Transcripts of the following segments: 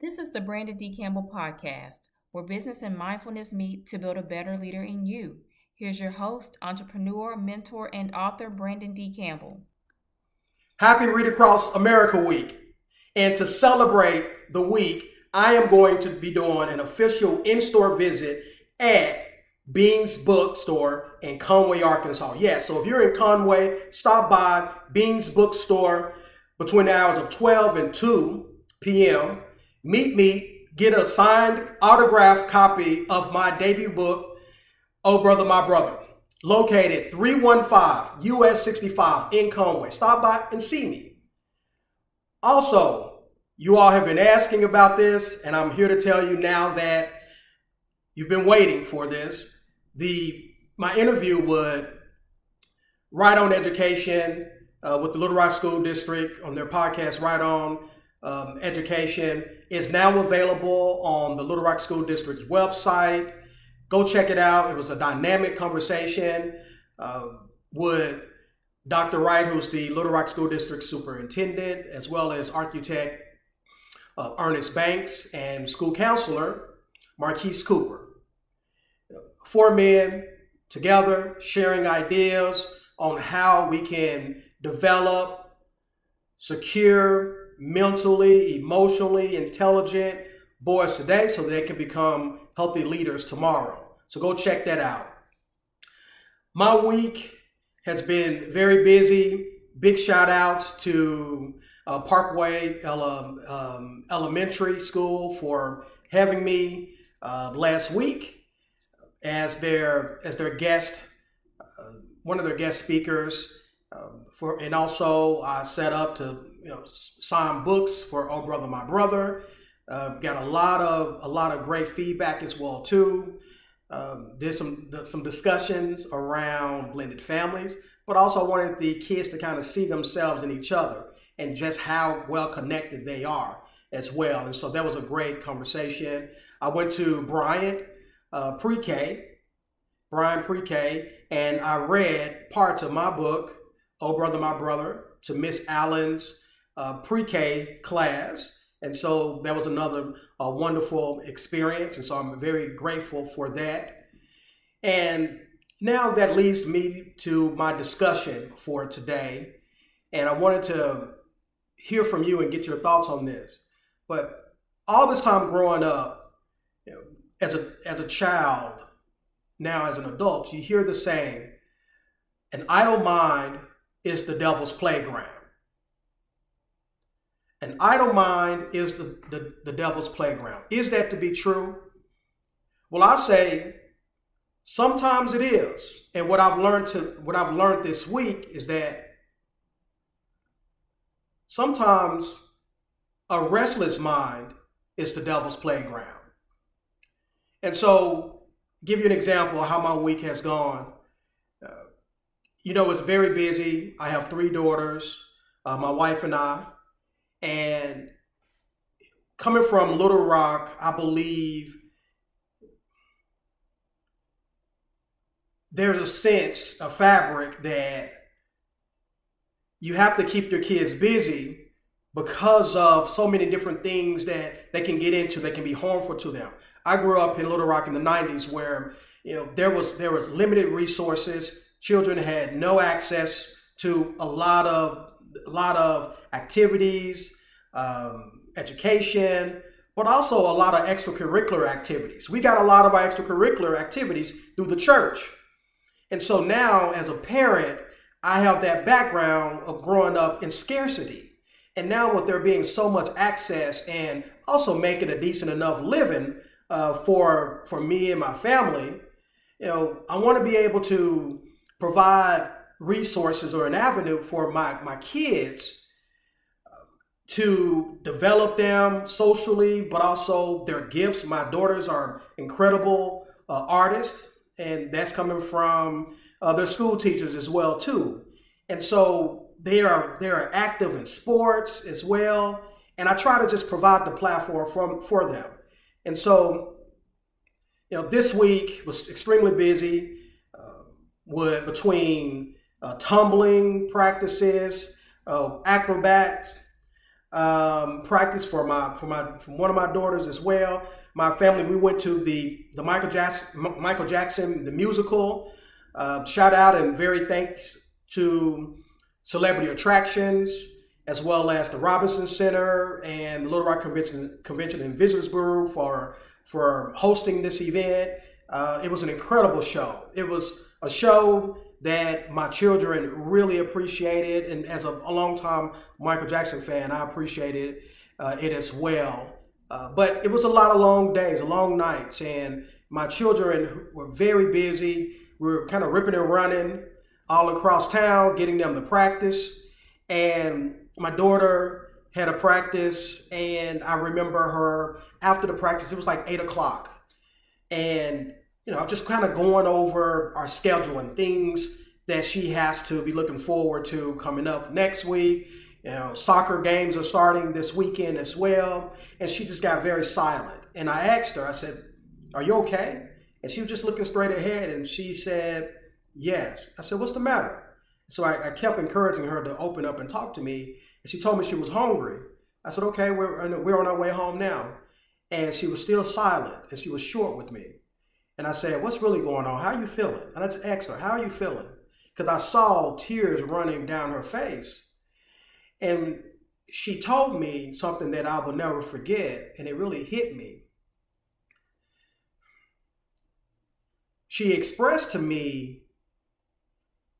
This is the Brandon D. Campbell podcast, where business and mindfulness meet to build a better leader in you. Here's your host, entrepreneur, mentor, and author, Brandon D. Campbell. Happy Read Across America Week. And to celebrate the week, I am going to be doing an official in-store visit at Bean's Bookstore in Conway, Arkansas. Yeah, so if you're in Conway, stop by Bean's Bookstore between the hours of 12 and 2 p.m. Meet me, get a signed autographed copy of my debut book, Oh Brother, My Brother, located 315 US 65 in Conway. Stop by and see me. Also, you all have been asking about this, and I'm here to tell you now that you've been waiting for this. My interview with Right On Education with the Little Rock School District on their podcast, Right On Education, is now available on the Little Rock School District's website. Go check it out. It was a dynamic conversation with Dr. Wright, who's the Little Rock School District Superintendent, as well as architect Ernest Banks and school counselor Marquise Cooper. Four men together sharing ideas on how we can develop secure, mentally, emotionally intelligent boys today so they can become healthy leaders tomorrow. So go check that out. My week has been very busy. Big shout outs to Parkway Elementary School for having me last week as their guest, one of their guest speakers. And also I set up to sign books for Oh Brother, My Brother. Got a lot of great feedback as well too. Did some discussions around blended families, but also wanted the kids to kind of see themselves in each other and just how well connected they are as well. And so that was a great conversation. I went to Bryant Pre-K, and I read parts of my book, Oh Brother, My Brother, to Miss Allen's pre-K class. And so that was another wonderful experience. And so I'm very grateful for that. And now that leads me to my discussion for today. And I wanted to hear from you and get your thoughts on this. But all this time growing up, as a child, now as an adult, you hear the saying, an idle mind is the devil's playground. An idle mind is the devil's playground. Is that to be true? Well, I say sometimes it is. And what I've learned this week is that sometimes a restless mind is the devil's playground. And so, give you an example of how my week has gone. It's very busy. I have 3 daughters, my wife and I. And coming from Little Rock, I believe there's a sense, a fabric that you have to keep your kids busy because of so many different things that they can get into that can be harmful to them. I grew up in Little Rock in the 90s where there was limited resources. Children had no access to a lot of activities, education, but also a lot of extracurricular activities. We got a lot of our extracurricular activities through the church. And so now as a parent, I have that background of growing up in scarcity. And now with there being so much access and also making a decent enough living for me and my family, I want to be able to provide resources or an avenue for my kids to develop them socially, but also their gifts. My daughters are incredible artists, and that's coming from their school teachers as well too. And so they are active in sports as well, and I try to just provide the platform for them. And so, this week was extremely busy between tumbling practices, acrobats, practice for one of my daughters as well. My family, we went to the Michael Jackson the musical. Shout out and very thanks to Celebrity Attractions, as well as the Robinson Center and the Little Rock Convention and Visitors Bureau for hosting this event. It was an incredible show. It was a show that my children really appreciated, and as a longtime Michael Jackson fan, I appreciated it as well. But it was a lot of long days, long nights, and my children were very busy. We were kind of ripping and running all across town, getting them to practice. And my daughter had a practice, and I remember her after the practice, it was like 8 o'clock. And, just kind of going over our schedule and things that she has to be looking forward to coming up next week. Soccer games are starting this weekend as well. And she just got very silent. And I asked her, I said, "Are you okay?" And she was just looking straight ahead, and she said, "Yes." I said, "What's the matter?" So I kept encouraging her to open up and talk to me. And she told me she was hungry. I said, "Okay, we're on our way home now." And she was still silent, and she was short with me. And I said, "What's really going on? How are you feeling?" And I just asked her, "How are you feeling?" Because I saw tears running down her face. And she told me something that I will never forget, and it really hit me. She expressed to me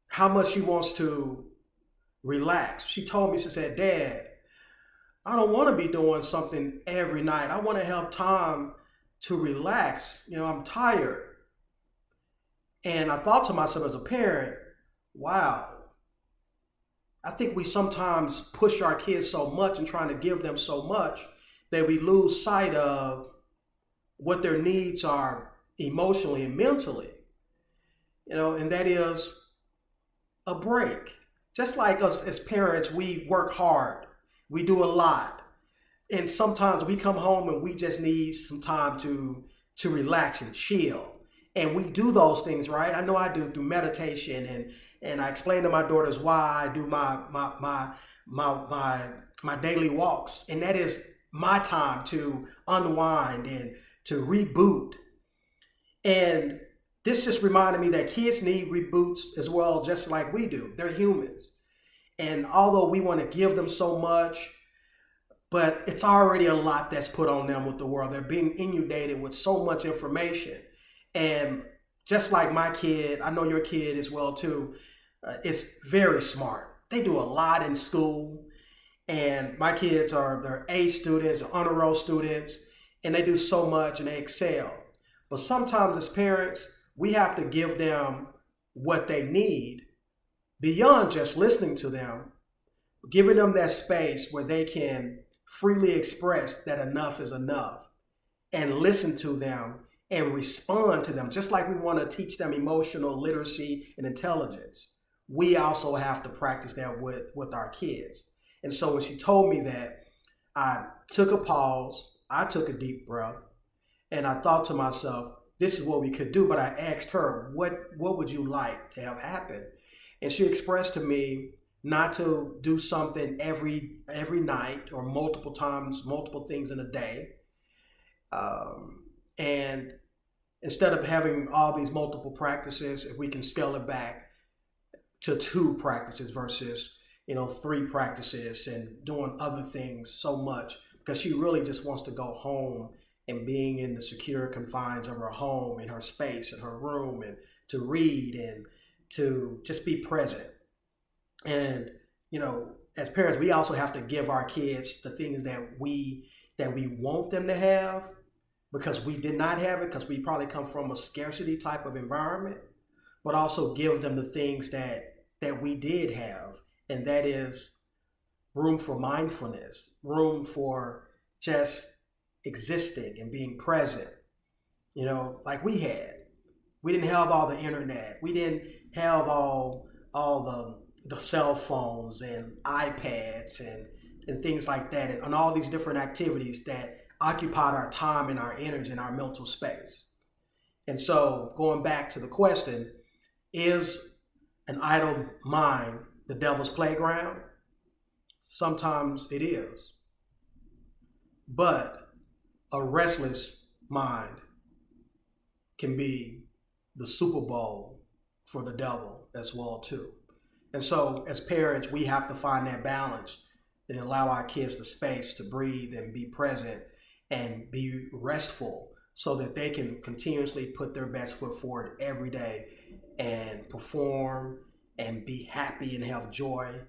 how much she wants to relax. She told me, she said, "Dad, I don't want to be doing something every night. I want to have time to relax. I'm tired." And I thought to myself as a parent, wow, I think we sometimes push our kids so much and trying to give them so much that we lose sight of what their needs are emotionally and mentally, and that is a break. Just like us as parents, we work hard, we do a lot. And sometimes we come home and we just need some time to relax and chill. And we do those things, right? I know I do through meditation, and I explain to my daughters why I do my daily walks. And that is my time to unwind and to reboot. And this just reminded me that kids need reboots as well, just like we do. They're humans. And although we want to give them so much, but it's already a lot that's put on them with the world. They're being inundated with so much information. And just like my kid, I know your kid as well too, is very smart. They do a lot in school. And my kids they're A students, they're honor roll students, and they do so much and they excel. But sometimes as parents, we have to give them what they need beyond just listening to them, giving them that space where they can freely express that enough is enough and listen to them and respond to them. Just like we want to teach them emotional literacy and intelligence, we also have to practice that with our kids. And so when she told me that, I took a pause, I took a deep breath, and I thought to myself, this is what we could do. But I asked her, what would you like to have happen? And she expressed to me not to do something every night or multiple times, multiple things in a day. And instead of having all these multiple practices, if we can scale it back to 2 practices versus 3 practices and doing other things so much, because she really just wants to go home and being in the secure confines of her home, in her space, in her room, and to read and to just be present. And, as parents, we also have to give our kids the things that we want them to have, because we did not have it, because we probably come from a scarcity type of environment, but also give them the things that we did have. And that is room for mindfulness, room for just existing and being present, like we had. We didn't have all the internet. We didn't have all the cell phones and iPads and things like that, and all these different activities that occupied our time and our energy and our mental space. And so going back to the question, is an idle mind the devil's playground? Sometimes it is. But a restless mind can be the Super Bowl for the devil as well too. And so as parents, we have to find that balance and allow our kids the space to breathe and be present and be restful so that they can continuously put their best foot forward every day and perform and be happy and have joy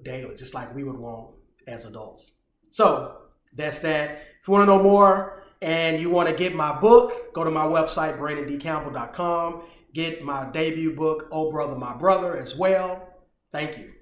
daily, just like we would want as adults. So that's that. If you want to know more and you want to get my book, go to my website, BrandonDCampbell.com. Get my debut book, Oh Brother, My Brother, as well. Thank you.